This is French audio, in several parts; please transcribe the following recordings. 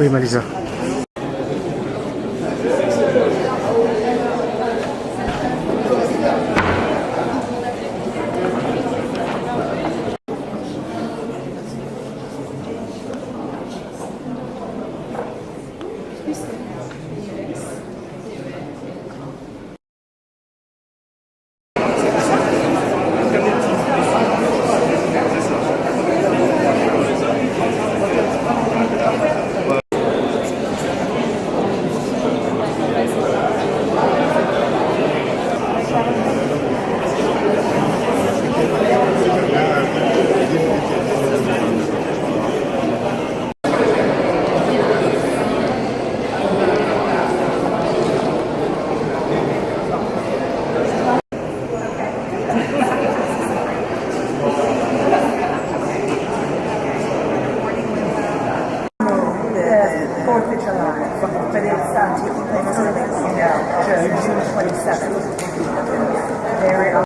Oui, Malisa. June 27th. Very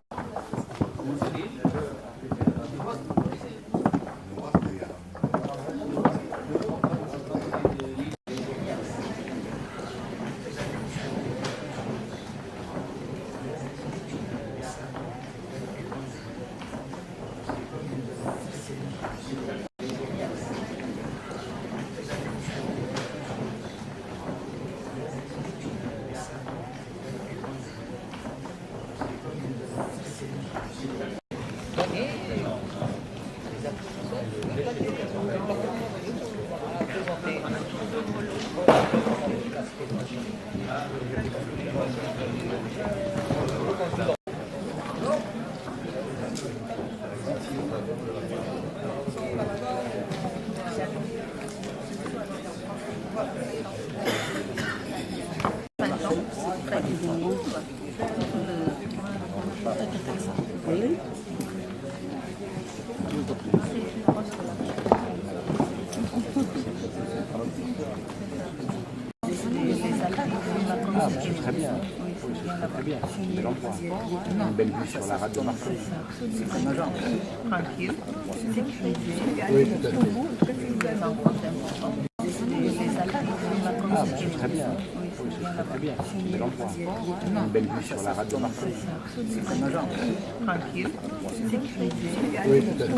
Really? Ah, c'est très bien. Oui, c'est très bien. Bel endroit. Une belle vue sur la rade de Marseille. C'est très majeur. Tranquille, sécurisé. Oui, tout à fait. Ah, c'est très bien. Oui, c'est très bien. Bel endroit. Une belle vue sur la rade de Marseille. C'est très majeur. Tranquille, sécurisé. Oui, tout à fait.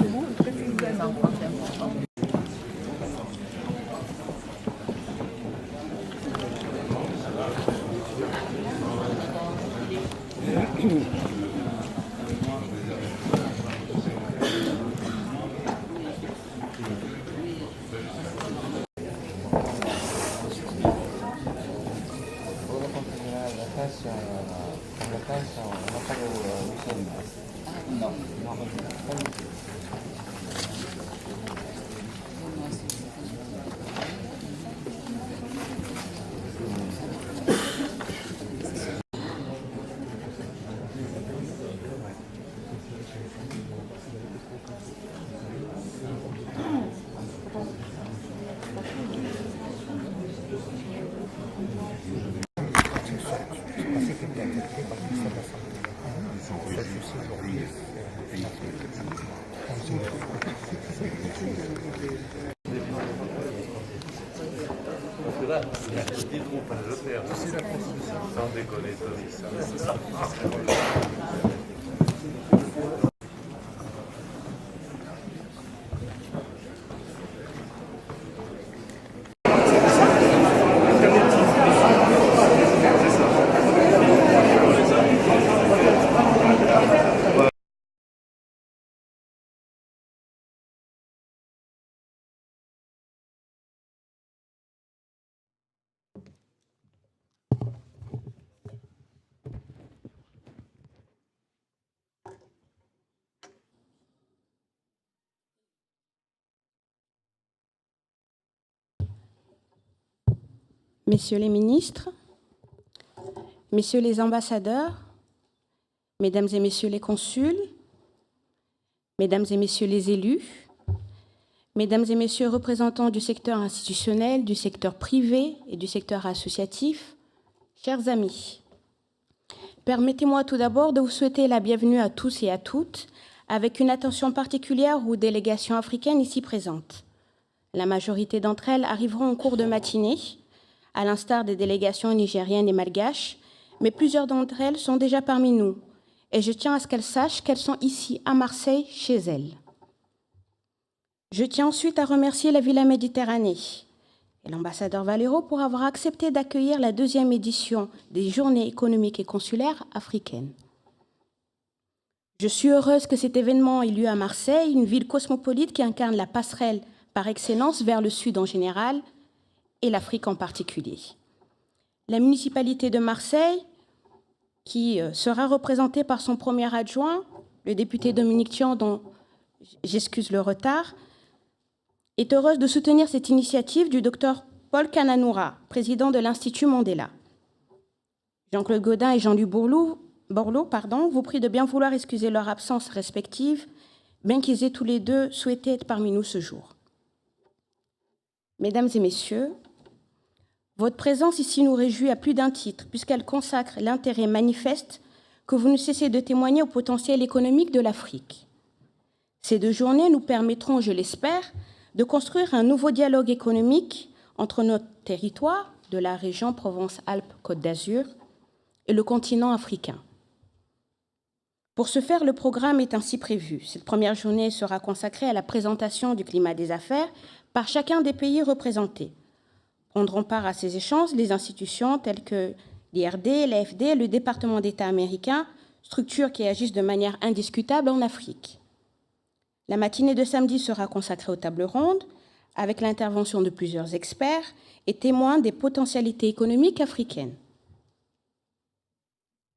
là, il y a un petit groupe à le faire. Sans déconner, Tony. Messieurs les ministres, Messieurs les ambassadeurs, Mesdames et Messieurs les consuls, Mesdames et Messieurs les élus, Mesdames et Messieurs représentants du secteur institutionnel, du secteur privé et du secteur associatif, chers amis, permettez-moi tout d'abord de vous souhaiter la bienvenue à tous et à toutes, avec une attention particulière aux délégations africaines ici présentes. La majorité d'entre elles arriveront au cours de matinée, à l'instar des délégations nigériennes et malgaches, mais plusieurs d'entre elles sont déjà parmi nous, et je tiens à ce qu'elles sachent qu'elles sont ici, à Marseille, chez elles. Je tiens ensuite à remercier la Villa Méditerranée et l'ambassadeur Valero pour avoir accepté d'accueillir la 2e édition des Journées économiques et consulaires africaines. Je suis heureuse que cet événement ait lieu à Marseille, une ville cosmopolite qui incarne la passerelle par excellence vers le Sud en général et l'Afrique en particulier. La municipalité de Marseille, qui sera représentée par son premier adjoint, le député Dominique Tian, dont j'excuse le retard, est heureuse de soutenir cette initiative du docteur Paul Kananoura, président de l'Institut Mandela. Jean-Claude Gaudin et Jean-Luc Borloo, vous prient de bien vouloir excuser leur absence respective, bien qu'ils aient tous les deux souhaité être parmi nous ce jour. Mesdames et Messieurs, votre présence ici nous réjouit à plus d'un titre, puisqu'elle consacre l'intérêt manifeste que vous ne cessez de témoigner au potentiel économique de l'Afrique. Ces 2 journées nous permettront, je l'espère, de construire un nouveau dialogue économique entre notre territoire, de la région Provence-Alpes-Côte d'Azur, et le continent africain. Pour ce faire, le programme est ainsi prévu. Cette première journée sera consacrée à la présentation du climat des affaires par chacun des pays représentés. Prendront part à ces échanges les institutions telles que l'IRD, l'AFD, le département d'État américain, structures qui agissent de manière indiscutable en Afrique. La matinée de samedi sera consacrée aux tables rondes, avec l'intervention de plusieurs experts et témoins des potentialités économiques africaines.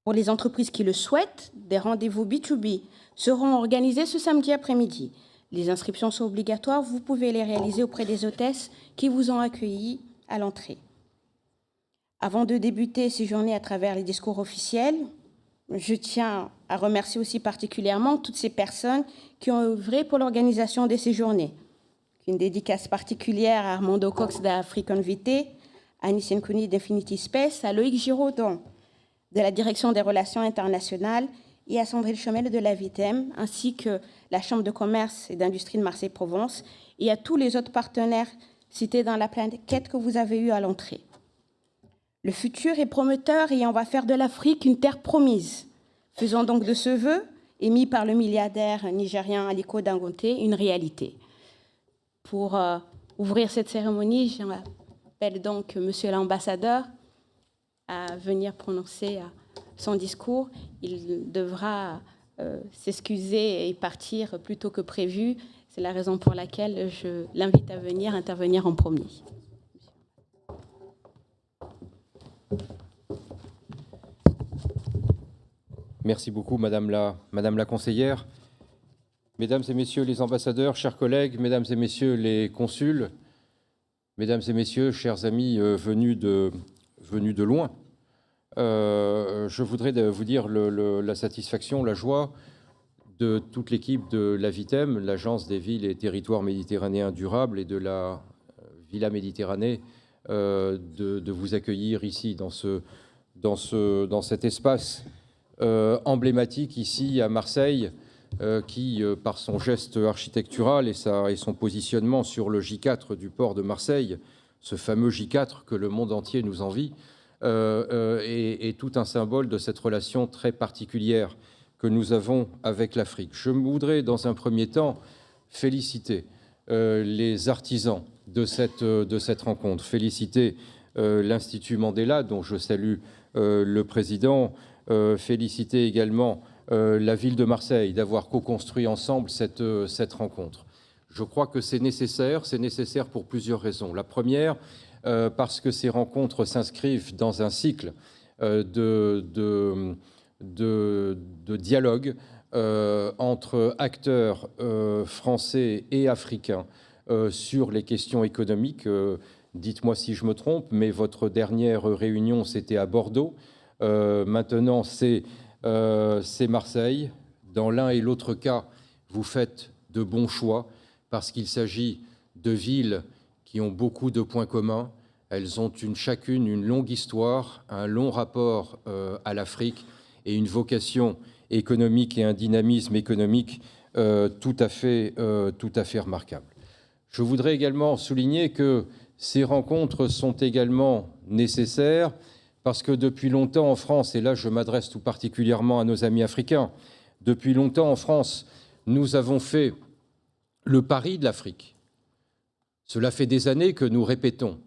Pour les entreprises qui le souhaitent, des rendez-vous B2B seront organisés ce samedi après-midi. Les inscriptions sont obligatoires, vous pouvez les réaliser auprès des hôtesses qui vous ont accueillis à l'entrée. Avant de débuter ces journées à travers les discours officiels, je tiens à remercier aussi particulièrement toutes ces personnes qui ont œuvré pour l'organisation de ces journées. Une dédicace particulière à Armando Cox d'African VT, à Anis Nkouni d'Infinity Space, à Loïc Giraudon de la Direction des Relations internationales et à Sandrine Chomel de la VITEM, ainsi que la Chambre de commerce et d'industrie de Marseille-Provence et à tous les autres partenaires cités dans la plaquette que vous avez eue à l'entrée. Le futur est prometteur et on va faire de l'Afrique une terre promise. Faisons donc de ce vœu, émis par le milliardaire nigérien Aliko Dangote, une réalité. Pour ouvrir cette cérémonie, j'appelle donc Monsieur l'ambassadeur à venir prononcer son discours. Il devra s'excuser et partir plus tôt que prévu. C'est la raison pour laquelle je l'invite à venir intervenir en premier. Merci beaucoup, Madame la conseillère. Mesdames et Messieurs les ambassadeurs, chers collègues, Mesdames et Messieurs les consuls, Mesdames et Messieurs, chers amis venus de loin, je voudrais vous dire la satisfaction, la joie de toute l'équipe de la VITEM, l'Agence des villes et territoires méditerranéens durables, et de la Villa Méditerranée, de vous accueillir ici dans cet espace emblématique ici à Marseille, qui, par son geste architectural et son positionnement sur le J4 du port de Marseille, ce fameux J4 que le monde entier nous envie, est tout un symbole de cette relation très particulière que nous avons avec l'Afrique. Je voudrais, dans un premier temps, féliciter les artisans de cette rencontre, féliciter l'Institut Mandela, dont je salue le président, féliciter également la ville de Marseille d'avoir co-construit ensemble cette rencontre. Je crois que c'est nécessaire pour plusieurs raisons. La première, parce que ces rencontres s'inscrivent dans un cycle de dialogue entre acteurs français et africains sur les questions économiques. Dites-moi si je me trompe, mais votre dernière réunion, c'était à Bordeaux. Maintenant, c'est Marseille. Dans l'un et l'autre cas, vous faites de bons choix parce qu'il s'agit de villes qui ont beaucoup de points communs. Elles ont chacune une longue histoire, un long rapport à l'Afrique et une vocation économique et un dynamisme économique tout à fait remarquable. Je voudrais également souligner que ces rencontres sont également nécessaires parce que depuis longtemps en France, et là je m'adresse tout particulièrement à nos amis africains, depuis longtemps en France, nous avons fait le pari de l'Afrique. Cela fait des années que nous répétons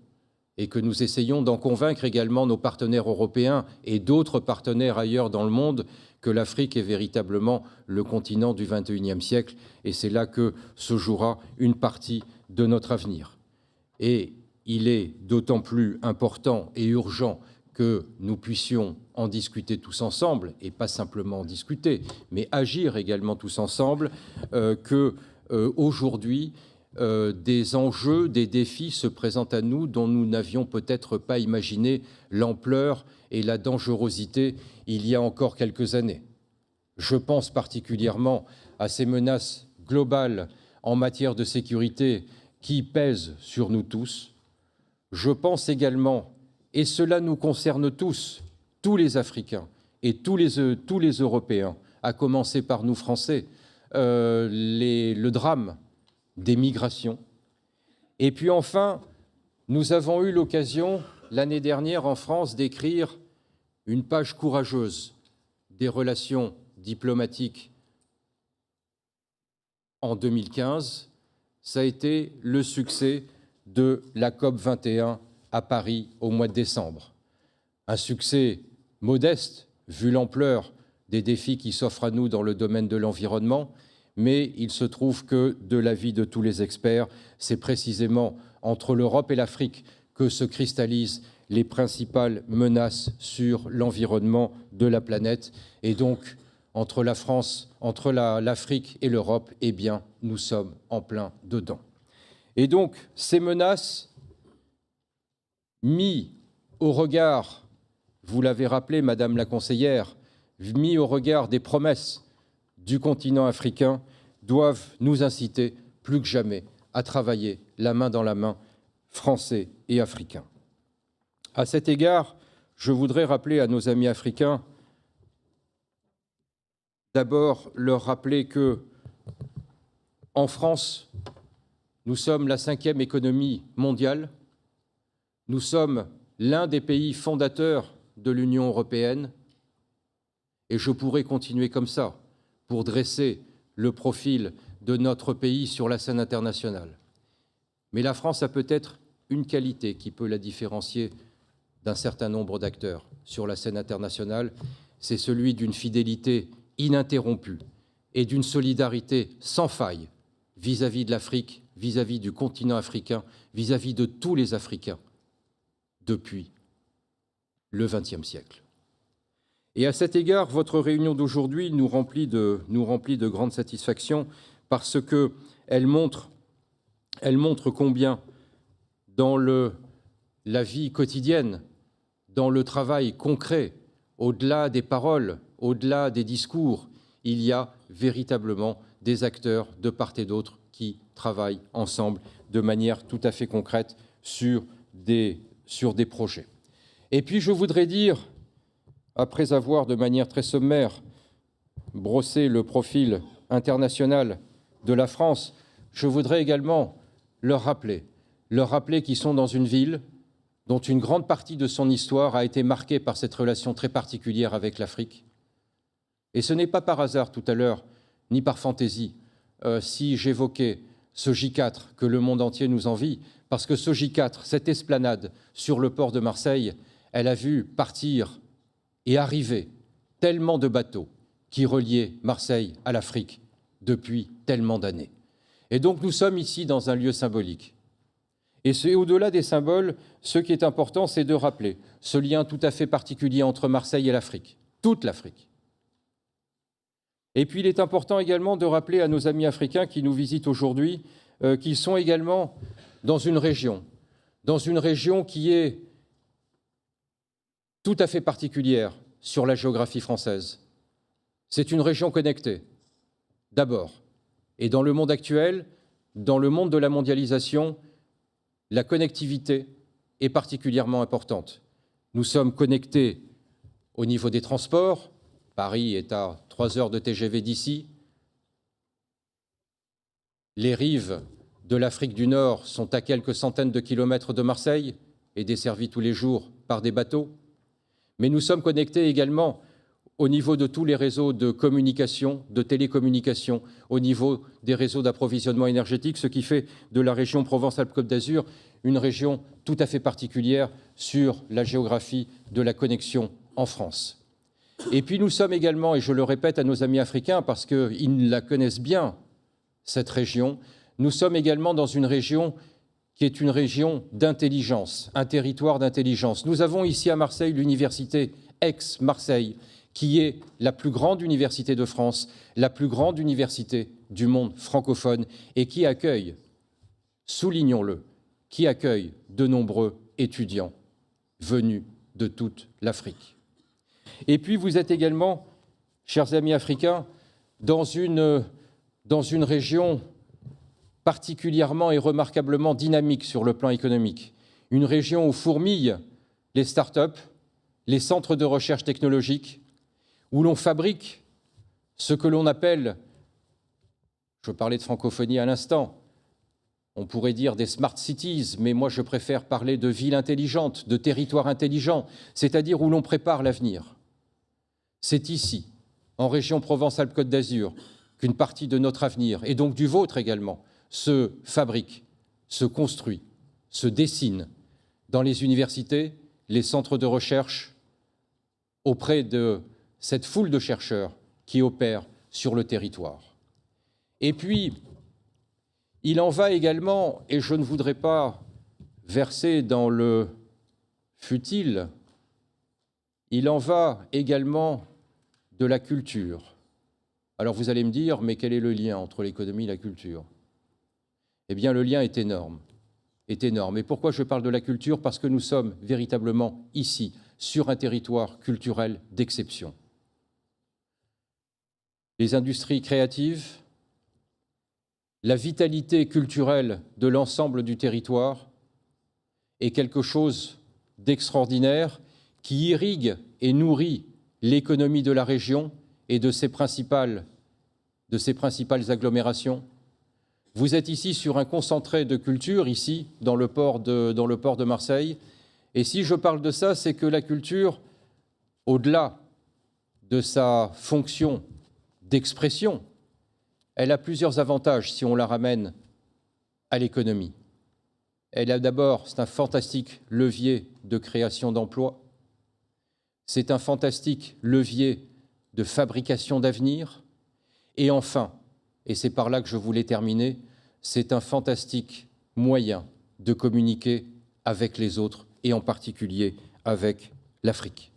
et que nous essayons d'en convaincre également nos partenaires européens et d'autres partenaires ailleurs dans le monde que l'Afrique est véritablement le continent du XXIe siècle et c'est là que se jouera une partie de notre avenir. Et il est d'autant plus important et urgent que nous puissions en discuter tous ensemble, et pas simplement en discuter, mais agir également tous ensemble, qu'aujourd'hui, des enjeux, des défis se présentent à nous dont nous n'avions peut-être pas imaginé l'ampleur et la dangerosité il y a encore quelques années. Je pense particulièrement à ces menaces globales en matière de sécurité qui pèsent sur nous tous. Je pense également, et cela nous concerne tous, tous les Africains et tous les Européens, à commencer par nous Français, le drame des migrations. Et puis enfin, nous avons eu l'occasion, l'année dernière en France, d'écrire une page courageuse des relations diplomatiques en 2015. Ça a été le succès de la COP21 à Paris au mois de décembre. Un succès modeste, vu l'ampleur des défis qui s'offrent à nous dans le domaine de l'environnement, mais il se trouve que, de l'avis de tous les experts, c'est précisément entre l'Europe et l'Afrique que se cristallisent les principales menaces sur l'environnement de la planète. Et donc, entre la France, entre l'Afrique et l'Europe, eh bien, nous sommes en plein dedans. Et donc, ces menaces, mis au regard, vous l'avez rappelé, Madame la conseillère, mis au regard des promesses du continent africain, doivent nous inciter plus que jamais à travailler la main dans la main, Français et Africains. À cet égard, je voudrais rappeler à nos amis africains, d'abord leur rappeler que, en France, nous sommes la 5e économie mondiale, nous sommes l'un des pays fondateurs de l'Union européenne, et je pourrais continuer comme ça pour dresser le profil de notre pays sur la scène internationale. Mais la France a peut-être une qualité qui peut la différencier d'un certain nombre d'acteurs sur la scène internationale, c'est celui d'une fidélité ininterrompue et d'une solidarité sans faille vis-à-vis de l'Afrique, vis-à-vis du continent africain, vis-à-vis de tous les Africains depuis le XXe siècle. Et à cet égard, votre réunion d'aujourd'hui nous remplit de grande satisfaction parce qu'elle montre combien, dans la vie quotidienne, dans le travail concret, au-delà des paroles, au-delà des discours, il y a véritablement des acteurs de part et d'autre qui travaillent ensemble de manière tout à fait concrète sur des projets. Et puis je voudrais dire, après avoir de manière très sommaire brossé le profil international de la France, je voudrais également leur rappeler leur rappeler qu'ils sont dans une ville dont une grande partie de son histoire a été marquée par cette relation très particulière avec l'Afrique. Et ce n'est pas par hasard tout à l'heure, ni par fantaisie, si j'évoquais ce J4 que le monde entier nous envie, parce que ce J4, cette esplanade sur le port de Marseille, elle a vu partir et arriver tellement de bateaux qui reliaient Marseille à l'Afrique depuis tellement d'années. Et donc nous sommes ici dans un lieu symbolique. Et au-delà des symboles, ce qui est important, c'est de rappeler ce lien tout à fait particulier entre Marseille et l'Afrique, toute l'Afrique. Et puis il est important également de rappeler à nos amis africains qui nous visitent aujourd'hui qu'ils sont également dans une région qui est tout à fait particulière sur la géographie française. C'est une région connectée, d'abord. Et dans le monde actuel, dans le monde de la mondialisation, la connectivité est particulièrement importante. Nous sommes connectés au niveau des transports. Paris est à 3 heures de TGV d'ici. Les rives de l'Afrique du Nord sont à quelques centaines de kilomètres de Marseille et desservies tous les jours par des bateaux. Mais nous sommes connectés également au niveau de tous les réseaux de communication, de télécommunication, au niveau des réseaux d'approvisionnement énergétique, ce qui fait de la région Provence-Alpes-Côte d'Azur une région tout à fait particulière sur la géographie de la connexion en France. Et puis nous sommes également, et je le répète à nos amis africains parce qu'ils la connaissent bien, cette région, nous sommes également dans une région qui est une région d'intelligence, un territoire d'intelligence. Nous avons ici à Marseille l'université Aix-Marseille, qui est la plus grande université de France, la plus grande université du monde francophone et qui accueille, soulignons-le, qui accueille de nombreux étudiants venus de toute l'Afrique. Et puis vous êtes également, chers amis africains, dans une région particulièrement et remarquablement dynamique sur le plan économique, une région où fourmillent les start-up, les centres de recherche technologique, où l'on fabrique ce que l'on appelle, je parlais de francophonie à l'instant, on pourrait dire des smart cities, mais moi je préfère parler de villes intelligentes, de territoires intelligents, c'est-à-dire où l'on prépare l'avenir. C'est ici, en région Provence-Alpes-Côte d'Azur, qu'une partie de notre avenir, et donc du vôtre également, se fabrique, se construit, se dessine dans les universités, les centres de recherche, auprès de cette foule de chercheurs qui opèrent sur le territoire. Et puis, il en va également, et je ne voudrais pas verser dans le futile, il en va également de la culture. Alors vous allez me dire, mais quel est le lien entre l'économie et la culture? Eh bien, le lien est énorme. Et pourquoi je parle de la culture? Parce que nous sommes véritablement ici, sur un territoire culturel d'exception. Les industries créatives, la vitalité culturelle de l'ensemble du territoire est quelque chose d'extraordinaire qui irrigue et nourrit l'économie de la région et de ses principales agglomérations. Vous êtes ici sur un concentré de culture, ici, dans le port de Marseille. Et si je parle de ça, c'est que la culture, au-delà de sa fonction d'expression, elle a plusieurs avantages si on la ramène à l'économie. Elle a d'abord, c'est un fantastique levier de création d'emplois, c'est un fantastique levier de fabrication d'avenir, et enfin, et c'est par là que je voulais terminer, c'est un fantastique moyen de communiquer avec les autres, et en particulier avec l'Afrique.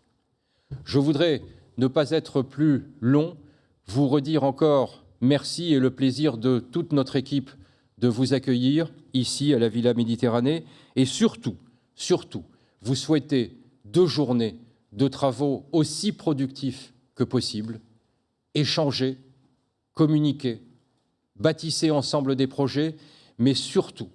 Je voudrais ne pas être plus long, vous redire encore merci et le plaisir de toute notre équipe de vous accueillir ici à la Villa Méditerranée et surtout, vous souhaiter 2 journées de travaux aussi productifs que possible, échanger, communiquer, bâtissez ensemble des projets, mais surtout,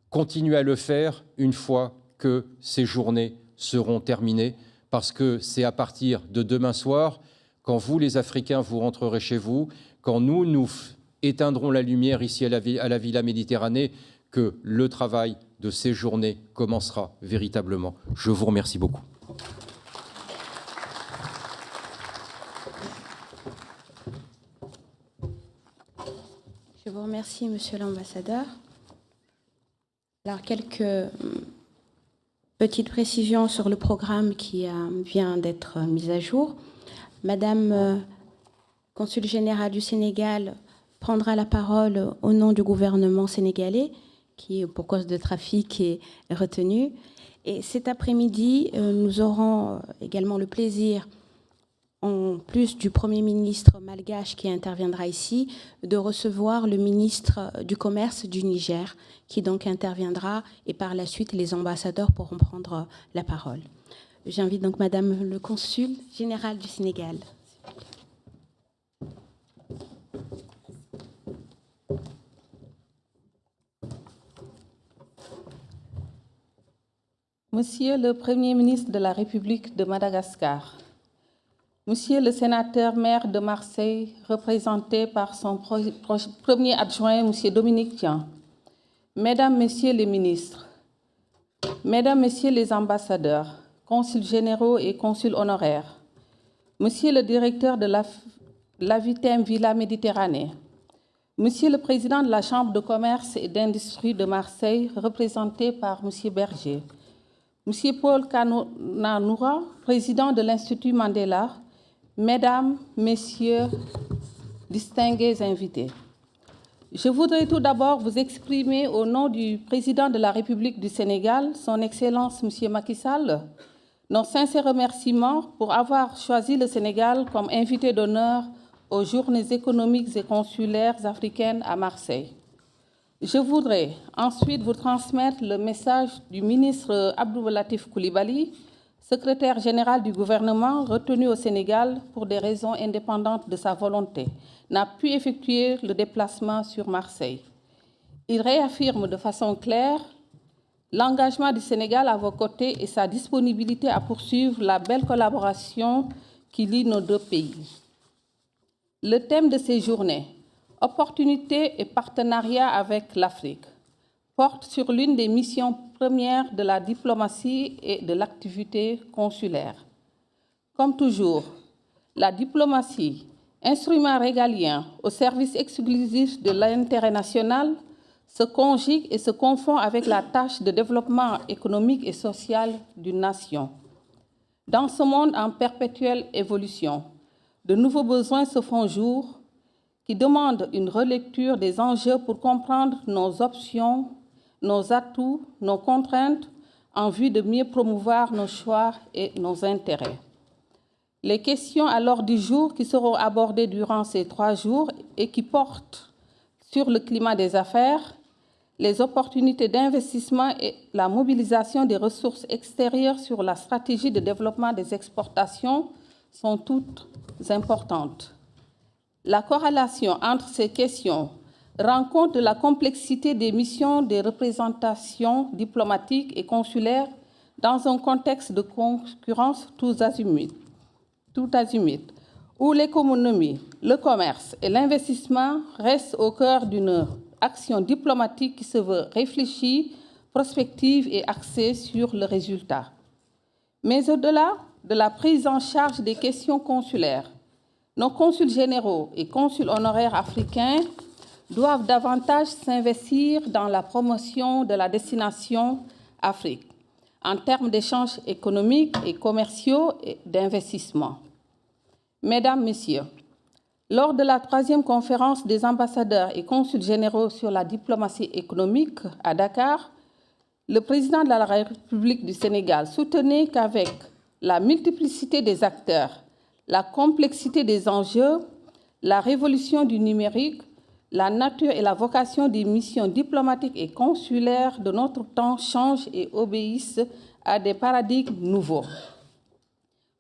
continuez à le faire une fois que ces journées seront terminées, parce que c'est à partir de demain soir, quand vous, les Africains, vous rentrerez chez vous, quand nous éteindrons la lumière ici à la Villa Méditerranée, que le travail de ces journées commencera véritablement. Je vous remercie beaucoup. Je vous remercie, Monsieur l'ambassadeur. Alors, quelques petites précisions sur le programme qui vient d'être mis à jour. Madame consul général du Sénégal prendra la parole au nom du gouvernement sénégalais, qui, pour cause de trafic, est retenu. Et cet après-midi, nous aurons également le plaisir, en plus du Premier ministre malgache qui interviendra ici, de recevoir le ministre du Commerce du Niger, qui donc interviendra, et par la suite, les ambassadeurs pourront prendre la parole. J'invite donc Madame le consul général du Sénégal. Monsieur le Premier ministre de la République de Madagascar, Monsieur le sénateur maire de Marseille, représenté par son premier adjoint, Monsieur Dominique Tian, Mesdames, Messieurs les ministres, Mesdames, Messieurs les ambassadeurs, consuls généraux et consuls honoraires, Monsieur le directeur de la Vitem Villa Méditerranée, Monsieur le président de la Chambre de commerce et d'industrie de Marseille, représenté par Monsieur Berger, Monsieur Paul Kananoura, président de l'Institut Mandela, Mesdames, Messieurs, distingués invités. Je voudrais tout d'abord vous exprimer au nom du président de la République du Sénégal, son Excellence Monsieur Macky Sall, nos sincères remerciements pour avoir choisi le Sénégal comme invité d'honneur aux Journées économiques et consulaires africaines à Marseille. Je voudrais ensuite vous transmettre le message du ministre Abdou Latif Coulibaly, secrétaire général du gouvernement retenu au Sénégal pour des raisons indépendantes de sa volonté, n'a pu effectuer le déplacement sur Marseille. Il réaffirme de façon claire l'engagement du Sénégal à vos côtés et sa disponibilité à poursuivre la belle collaboration qui lie nos deux pays. Le thème de ces journées, opportunités et partenariat avec l'Afrique, porte sur l'une des missions premières de la diplomatie et de l'activité consulaire. Comme toujours, la diplomatie, instrument régalien au service exclusif de l'intérêt national, se conjugue et se confond avec la tâche de développement économique et social d'une nation. Dans ce monde en perpétuelle évolution, de nouveaux besoins se font jour qui demandent une relecture des enjeux pour comprendre nos options, nos atouts, nos contraintes, en vue de mieux promouvoir nos choix et nos intérêts. Les questions à l'ordre du jour qui seront abordées durant ces 3 jours et qui portent sur le climat des affaires, les opportunités d'investissement et la mobilisation des ressources extérieures sur la stratégie de développement des exportations sont toutes importantes. La corrélation entre ces questions rend compte de la complexité des missions des représentations diplomatiques et consulaires dans un contexte de concurrence tous azimuts, où l'économie, le commerce et l'investissement restent au cœur d'une action diplomatique qui se veut réfléchie, prospective et axée sur le résultat. Mais au-delà de la prise en charge des questions consulaires, nos consuls généraux et consuls honoraires africains doivent davantage s'investir dans la promotion de la destination Afrique, en termes d'échanges économiques et commerciaux et d'investissement. Mesdames, Messieurs, lors de la 3e conférence des ambassadeurs et consuls généraux sur la diplomatie économique à Dakar, le président de la République du Sénégal soutenait qu'avec la multiplicité des acteurs, la complexité des enjeux, la révolution du numérique, la nature et la vocation des missions diplomatiques et consulaires de notre temps changent et obéissent à des paradigmes nouveaux.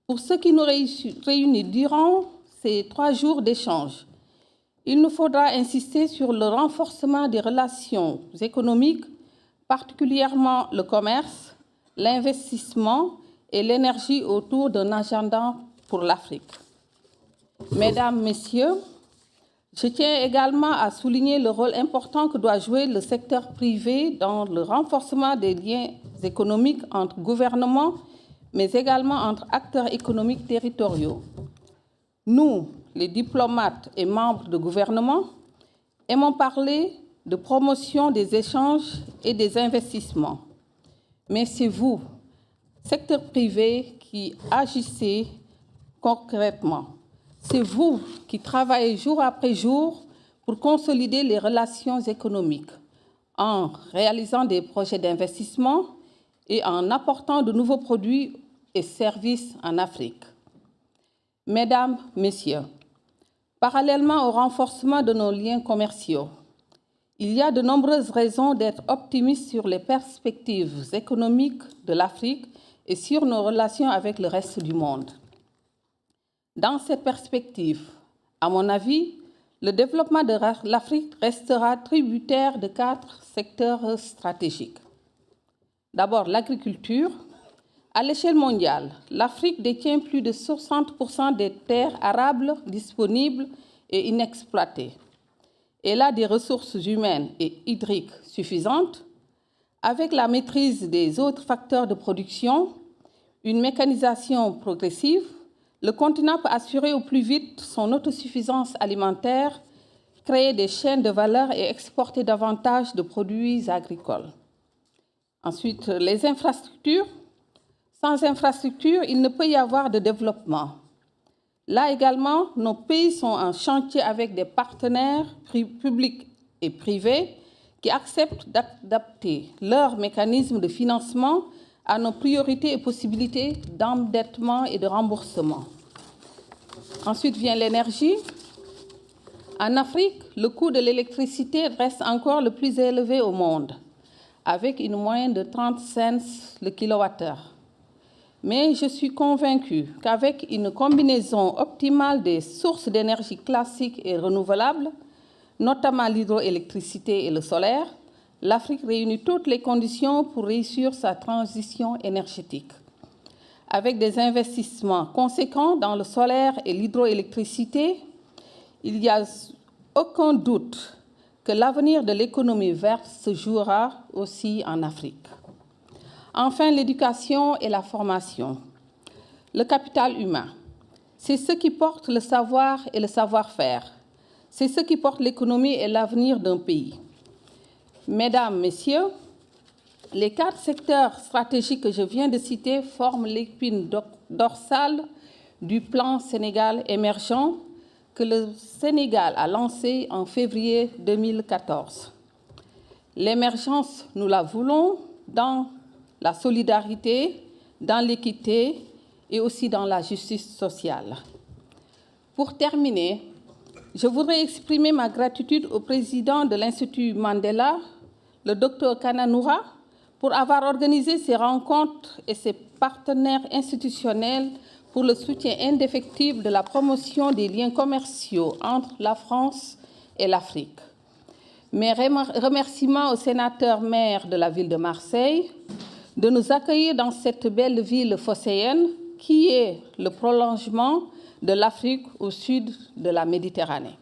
Pour ce qui nous réunit durant ces 3 jours d'échange, il nous faudra insister sur le renforcement des relations économiques, particulièrement le commerce, l'investissement et l'énergie autour d'un agenda pour l'Afrique. Mesdames, Messieurs, Je tiens également à souligner le rôle important que doit jouer le secteur privé dans le renforcement des liens économiques entre gouvernements, mais également entre acteurs économiques territoriaux. Nous, les diplomates et membres de gouvernement, aimons parler de promotion des échanges et des investissements. Mais c'est vous, secteur privé, qui agissez concrètement. C'est vous qui travaillez jour après jour pour consolider les relations économiques en réalisant des projets d'investissement et en apportant de nouveaux produits et services en Afrique. Mesdames, Messieurs, parallèlement au renforcement de nos liens commerciaux, il y a de nombreuses raisons d'être optimistes sur les perspectives économiques de l'Afrique et sur nos relations avec le reste du monde. Dans cette perspective, à mon avis, le développement de l'Afrique restera tributaire de 4 secteurs stratégiques. D'abord, l'agriculture. À l'échelle mondiale, l'Afrique détient plus de 60% des terres arables disponibles et inexploitées. Elle a des ressources humaines et hydriques suffisantes. Avec la maîtrise des autres facteurs de production, une mécanisation progressive, le continent peut assurer au plus vite son autosuffisance alimentaire, créer des chaînes de valeur et exporter davantage de produits agricoles. Ensuite, les infrastructures. Sans infrastructures, il ne peut y avoir de développement. Là également, nos pays sont en chantier avec des partenaires publics et privés qui acceptent d'adapter leurs mécanismes de financement à nos priorités et possibilités d'endettement et de remboursement. Ensuite vient l'énergie. En Afrique, le coût de l'électricité reste encore le plus élevé au monde, avec une moyenne de 30 cents le kilowattheure. Mais je suis convaincue qu'avec une combinaison optimale des sources d'énergie classiques et renouvelables, notamment l'hydroélectricité et le solaire, l'Afrique réunit toutes les conditions pour réussir sa transition énergétique. Avec des investissements conséquents dans le solaire et l'hydroélectricité, il n'y a aucun doute que l'avenir de l'économie verte se jouera aussi en Afrique. Enfin, l'éducation et la formation. Le capital humain, c'est ce qui porte le savoir et le savoir-faire. C'est ce qui porte l'économie et l'avenir d'un pays. Mesdames, Messieurs, les 4 secteurs stratégiques que je viens de citer forment l'épine dorsale du plan Sénégal émergent que le Sénégal a lancé en février 2014. L'émergence, nous la voulons dans la solidarité, dans l'équité et aussi dans la justice sociale. Pour terminer, je voudrais exprimer ma gratitude au président de l'Institut Mandela, le Dr Kananoura, pour avoir organisé ces rencontres et ses partenaires institutionnels pour le soutien indéfectible de la promotion des liens commerciaux entre la France et l'Afrique. Mes remerciements au sénateur maire de la ville de Marseille de nous accueillir dans cette belle ville phocéenne qui est le prolongement de l'Afrique au sud de la Méditerranée.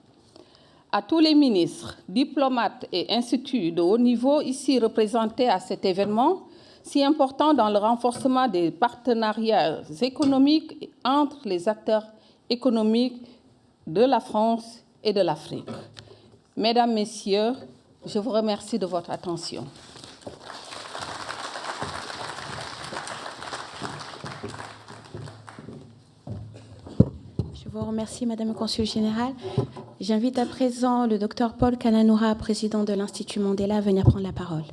À tous les ministres, diplomates et instituts de haut niveau ici représentés à cet événement, si important dans le renforcement des partenariats économiques entre les acteurs économiques de la France et de l'Afrique. Mesdames, Messieurs, je vous remercie de votre attention. Je vous remercie, Madame le Consul général. J'invite à présent le Dr Paul Kananoura, président de l'Institut Mandela, à venir prendre la parole.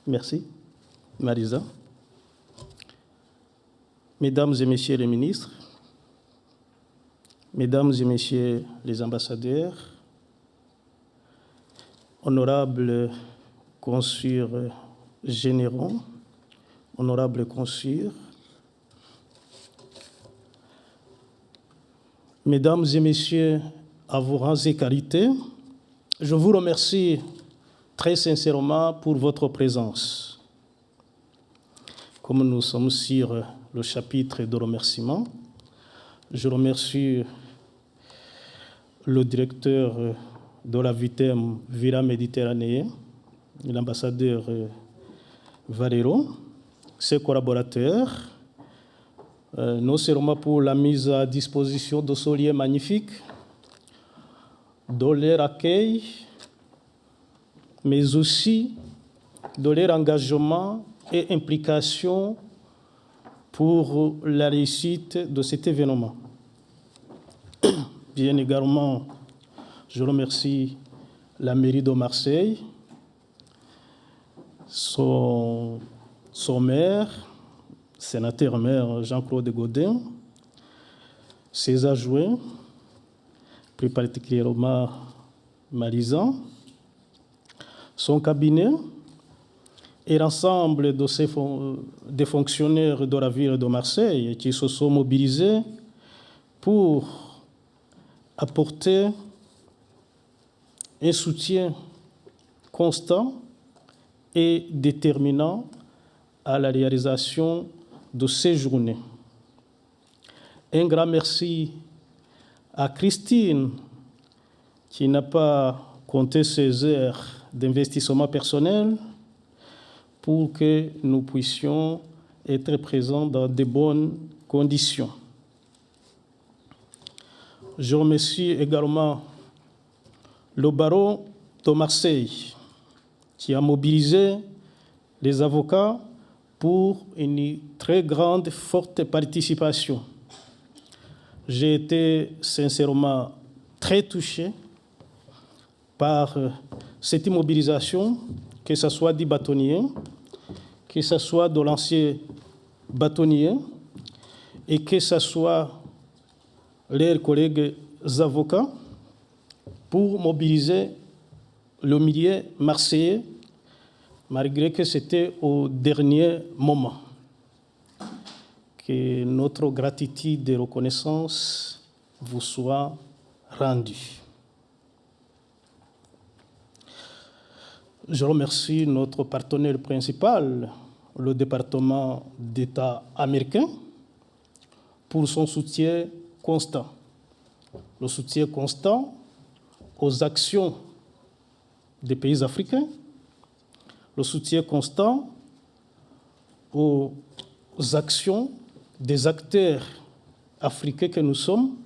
Merci, Marisa. Mesdames et Messieurs les ministres, Mesdames et Messieurs les ambassadeurs, honorables consuls généraux, honorables consuls, Mesdames et Messieurs, à vos rangs et qualités, je vous remercie très sincèrement pour votre présence. Comme nous sommes sur le chapitre de remerciements, je remercie le directeur de la VITEM Vira Méditerranée, l'ambassadeur Valero, ses collaborateurs, non seulement pour la mise à disposition de ce lieu magnifique, de leur accueil, mais aussi de leur engagement et implication pour la réussite de cet événement. Bien également, je remercie la mairie de Marseille, son maire, sénateur-maire Jean-Claude Gaudin, ses adjoints, plus particulièrement Marisan, son cabinet et l'ensemble des fonctionnaires de la ville de Marseille qui se sont mobilisés pour apporter un soutien constant et déterminant à la réalisation de ces journées. Un grand merci à Christine, qui n'a pas compté ses heures d'investissement personnel pour que nous puissions être présents dans de bonnes conditions. Je remercie également le barreau de Marseille, qui a mobilisé les avocats pour une très grande, forte participation. J'ai été sincèrement très touché par cette mobilisation, que ce soit des bâtonniers, que ce soit de l'ancien bâtonnier et que ce soit leurs collègues avocats pour mobiliser le milieu marseillais, malgré que c'était au dernier moment. Que notre gratitude et reconnaissance vous soit rendue. Je remercie notre partenaire principal, le département d'État américain, pour son soutien constant. Le soutien constant aux actions des pays africains, le soutien constant aux actions des acteurs africains que nous sommes,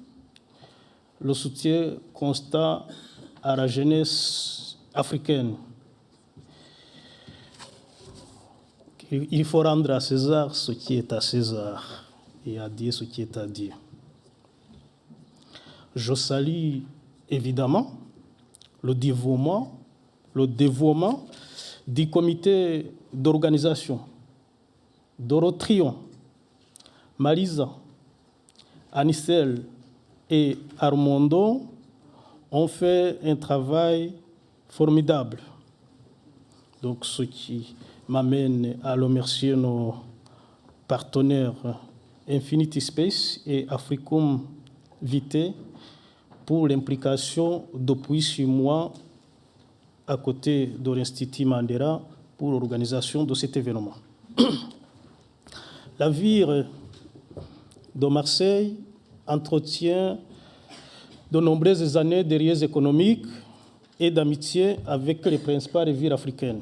le soutien constant à la jeunesse africaine. Il faut rendre à César ce qui est à César et à Dieu ce qui est à Dieu. Je salue évidemment le dévouement du comité d'organisation, Dorotrion, Marisa, Anicel et Armando ont fait un travail formidable. Donc, ce qui m'amène à remercier nos partenaires Infinity Space et Africom Vitae pour l'implication depuis 6 mois à côté de l'Institut Mandela pour l'organisation de cet événement. La ville de Marseille entretient de nombreuses années de liens économiques et d'amitié avec les principales villes africaines.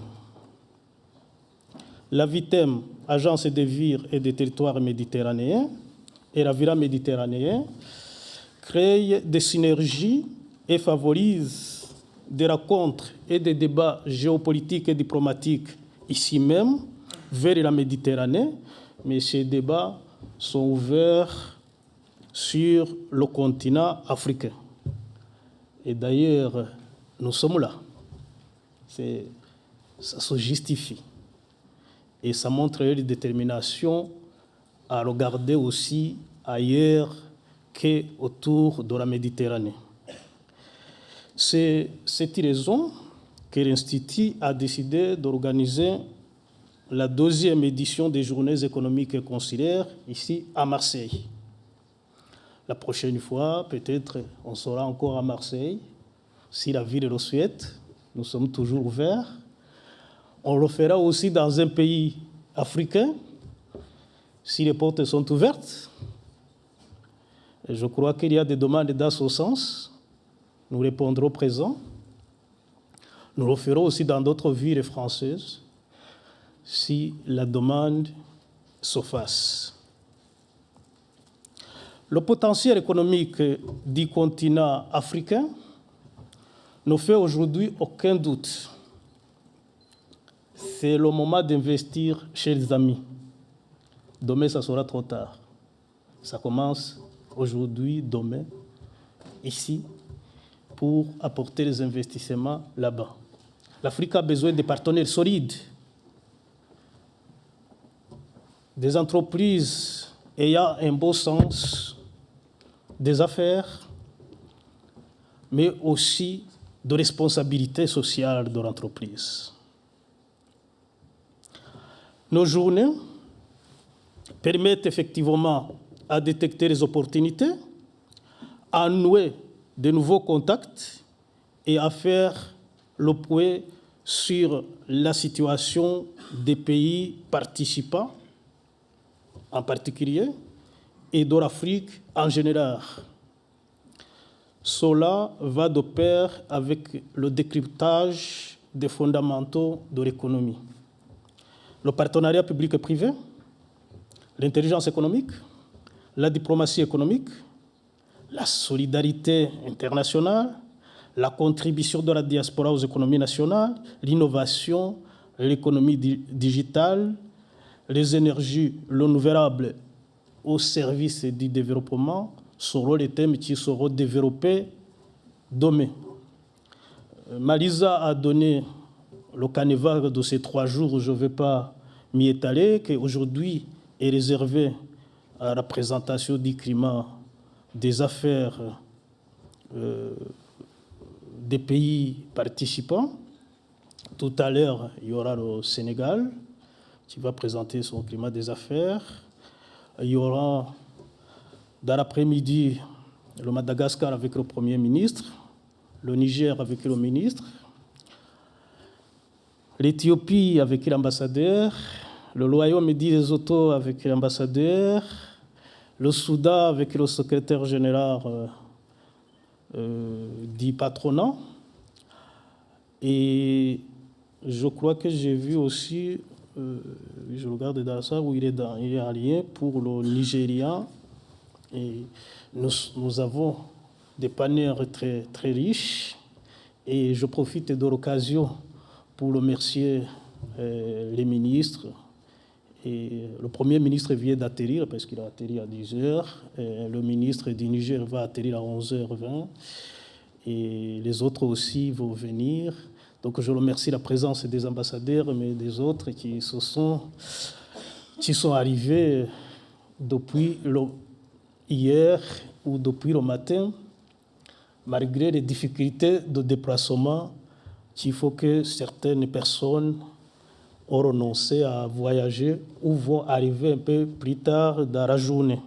La VITEM, Agence des villes et des territoires méditerranéens, et la Vira Méditerranée créent des synergies et favorisent des rencontres et des débats géopolitiques et diplomatiques ici même, vers la Méditerranée, mais ces débats sont ouverts sur le continent africain. Et d'ailleurs, nous sommes là. Ça se justifie. Et ça montre leur détermination à regarder aussi ailleurs qu'autour de la Méditerranée. C'est cette raison que l'Institut a décidé d'organiser la 2e édition des Journées économiques et consulaires ici à Marseille. La prochaine fois, peut-être, on sera encore à Marseille. Si la ville le souhaite, nous sommes toujours ouverts On le fera aussi dans un pays africain, si les portes sont ouvertes. Et je crois qu'il y a des demandes dans ce sens. Nous répondrons présent. Nous le ferons aussi dans d'autres villes françaises, si la demande se fasse. Le potentiel économique du continent africain ne fait aujourd'hui aucun doute. C'est le moment d'investir chez les amis. Demain, ça sera trop tard. Ça commence aujourd'hui, demain, ici, pour apporter les investissements là-bas. L'Afrique a besoin de partenaires solides, des entreprises ayant un beau sens des affaires, mais aussi de responsabilité sociale de l'entreprise. Nos journées permettent effectivement à détecter les opportunités, à nouer de nouveaux contacts et à faire le point sur la situation des pays participants, en particulier, et de l'Afrique en général. Cela va de pair avec le décryptage des fondamentaux de l'économie. Le partenariat public et privé, l'intelligence économique, la diplomatie économique, la solidarité internationale, la contribution de la diaspora aux économies nationales, l'innovation, l'économie digitale, les énergies renouvelables au service du développement seront les thèmes qui seront développés demain. Marisa a donné le canevas de ces 3 jours, je ne vais pas m'y étaler, qu'aujourd'hui est réservé à la présentation du climat des affaires des pays participants. Tout à l'heure, il y aura le Sénégal qui va présenter son climat des affaires. Il y aura dans l'après-midi le Madagascar avec le Premier ministre, le Niger avec le ministre, l'Éthiopie avec l'ambassadeur, le Royaume du Lesotho avec l'ambassadeur, le Soudan avec le secrétaire général du patronat. Et je crois que j'ai vu aussi, je regarde dans ça, où il y a un lien pour le Nigeria. Et nous avons des panels très, très riches. Et je profite de l'occasion pour remercier les ministres. Et le Premier ministre vient d'atterrir, parce qu'il a atterri à 10h. Le ministre du Niger va atterrir à 11h20. Et les autres aussi vont venir. Donc je remercie la présence des ambassadeurs, mais des autres qui sont arrivés depuis hier ou depuis le matin, malgré les difficultés de déplacement qu'il faut que certaines personnes ont renoncé à voyager ou vont arriver un peu plus tard dans la journée.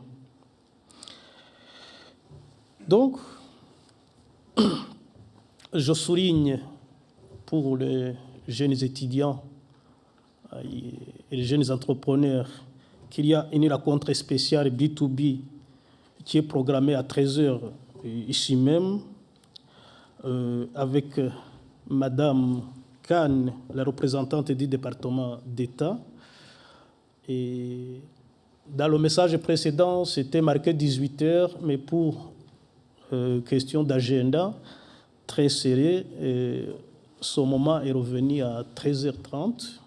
Donc, je souligne pour les jeunes étudiants et les jeunes entrepreneurs qu'il y a une rencontre spéciale B2B qui est programmée à 13h ici même avec Madame Khan, la représentante du département d'État. Et dans le message précédent, c'était marqué 18h, mais pour question d'agenda très serré, ce moment est revenu à 13h30.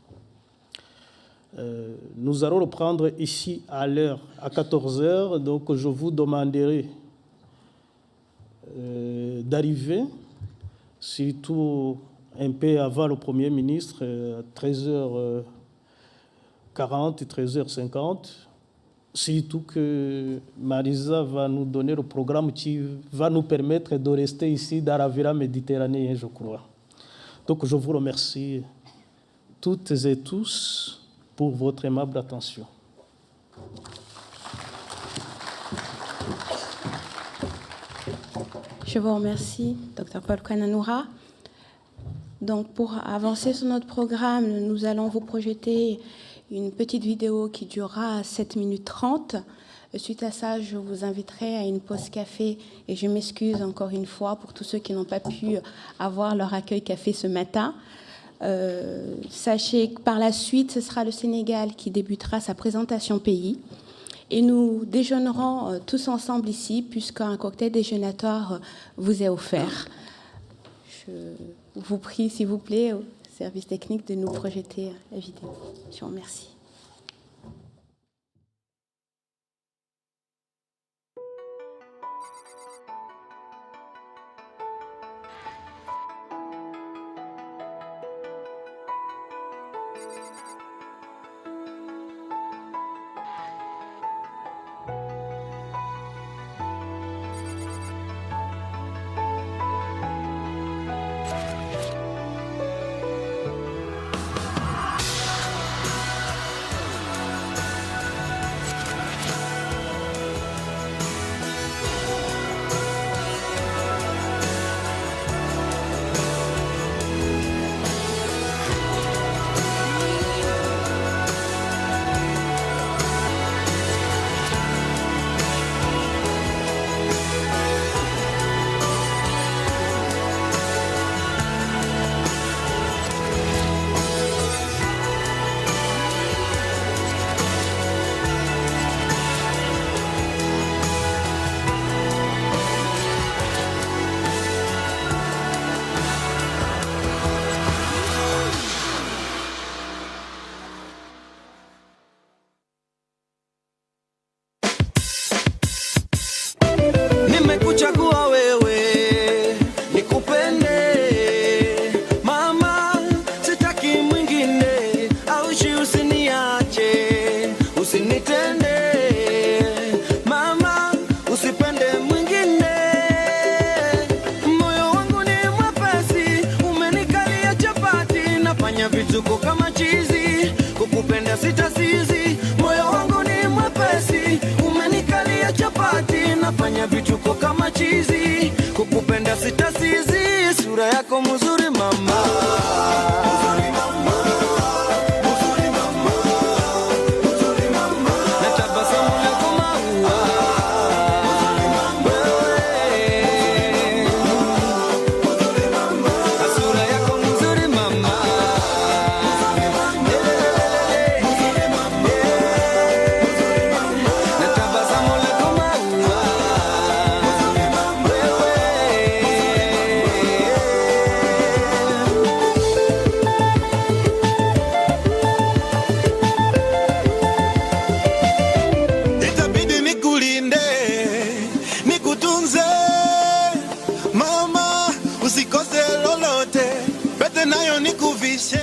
Nous allons reprendre ici à l'heure, à 14h, donc je vous demanderai d'arriver, surtout un peu avant le Premier ministre, 13h40, 13h50, surtout que Marisa va nous donner le programme qui va nous permettre de rester ici dans la Villa méditerranéenne, je crois. Donc je vous remercie toutes et tous pour votre aimable attention. Je vous remercie, Dr Paul Kananoura. Donc, pour avancer sur notre programme, nous allons vous projeter une petite vidéo qui durera 7 minutes 30. Suite à ça, je vous inviterai à une pause café et je m'excuse encore une fois pour tous ceux qui n'ont pas pu avoir leur accueil café ce matin. Sachez que par la suite, ce sera le Sénégal qui débutera sa présentation pays et nous déjeunerons tous ensemble ici puisqu'un cocktail déjeunatoire vous est offert. Je vous prie, s'il vous plaît, au service technique de nous projeter la vidéo. Je vous remercie. Nimekuchagua wewe nikupende mama, sitaki mwingine, aushi usiniache, usinitende mama, usipende mwingine. Moyo wangu ni mwepesi, umenikalia chapati, nafanya vituko kama chizi, kukupenda sitasizi. Moyo wangu ni mwepesi, umenikalia chapati, nafanya vituko kama chizi, kukupenda sitasizi. Sura yako mzuri mama, mzuri mama, mzuri mama, mzuri mama, na tabasamu lako maua, mzuri mama, mzuri mama, sura yako mzuri mama, mzuri mama, mzuri mama, mzuri mama, na tabasamu lako maua. Itabidi nikulinde, nikutunze mama, usikose lolote, pete nayo nikuvishe.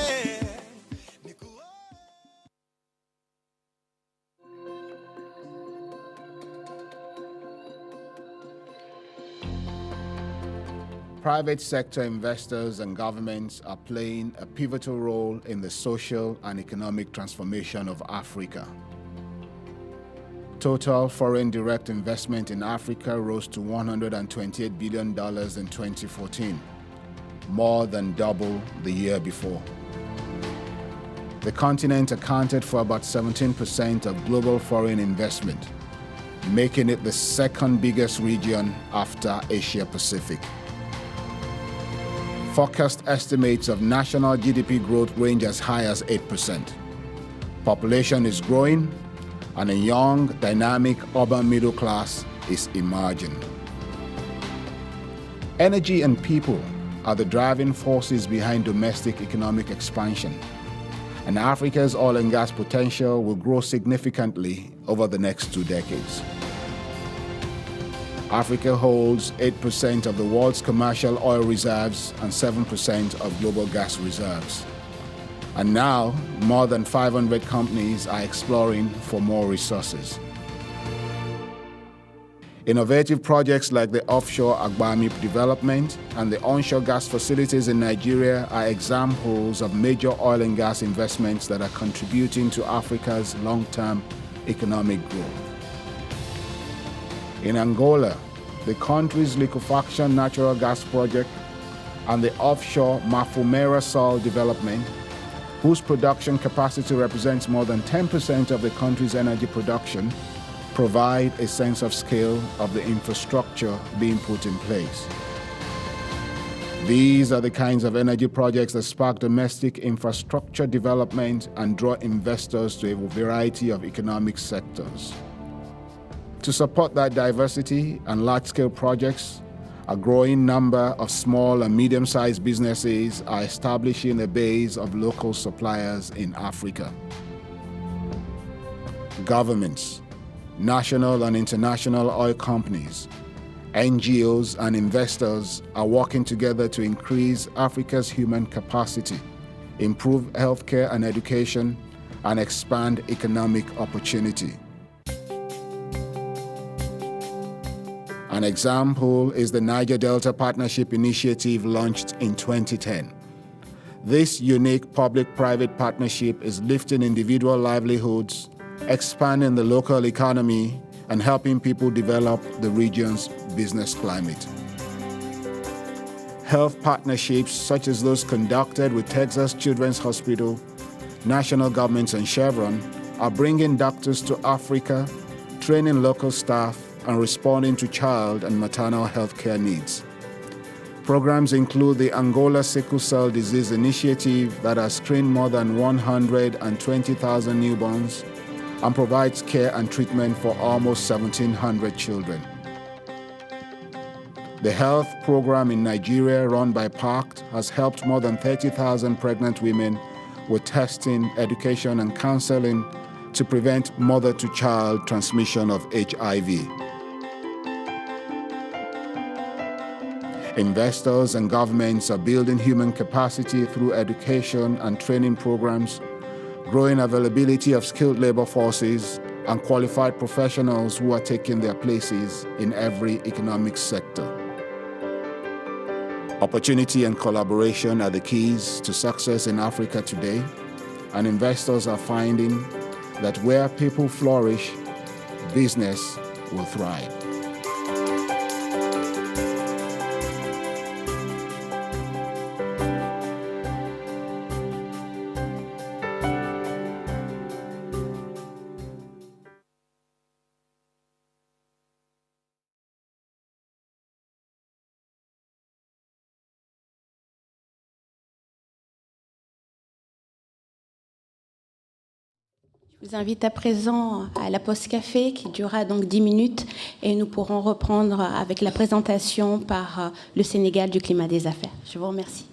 Private sector investors and governments are playing a pivotal role in the social and economic transformation of Africa. Total foreign direct investment in Africa rose to $128 billion in 2014, more than double the year before. The continent accounted for about 17% of global foreign investment, making it the second biggest region after Asia Pacific. Forecast estimates of national GDP growth range as high as 8%. Population is growing, and a young, dynamic urban middle class is emerging. Energy and people are the driving forces behind domestic economic expansion, and Africa's oil and gas potential will grow significantly over the next 2 decades. Africa holds 8% of the world's commercial oil reserves and 7% of global gas reserves. And now, more than 500 companies are exploring for more resources. Innovative projects like the offshore Agbami development and the onshore gas facilities in Nigeria are examples of major oil and gas investments that are contributing to Africa's long-term economic growth. In Angola, the country's liquefaction natural gas project and the offshore Mafumera Sol development, whose production capacity represents more than 10% of the country's energy production, provide a sense of scale of the infrastructure being put in place. These are the kinds of energy projects that spark domestic infrastructure development and draw investors to a variety of economic sectors. To support that diversity and large-scale projects, a growing number of small and medium-sized businesses are establishing a base of local suppliers in Africa. Governments, national and international oil companies, NGOs and investors are working together to increase Africa's human capacity, improve healthcare and education, and expand economic opportunity. An example is the Niger Delta Partnership Initiative launched in 2010. This unique public-private partnership is lifting individual livelihoods, expanding the local economy, and helping people develop the region's business climate. Health partnerships such as those conducted with Texas Children's Hospital, national governments, and Chevron are bringing doctors to Africa, training local staff, and responding to child and maternal health care needs. Programs include the Angola Sickle Cell Disease Initiative that has screened more than 120,000 newborns and provides care and treatment for almost 1,700 children. The health program in Nigeria run by PACT has helped more than 30,000 pregnant women with testing, education, and counseling to prevent mother-to-child transmission of HIV. Investors and governments are building human capacity through education and training programs, growing availability of skilled labor forces, and qualified professionals who are taking their places in every economic sector. Opportunity and collaboration are the keys to success in Africa today, and investors are finding that where people flourish, business will thrive. Je vous invite à présent à la pause café qui durera donc 10 minutes et nous pourrons reprendre avec la présentation par le Sénégal du climat des affaires. Je vous remercie.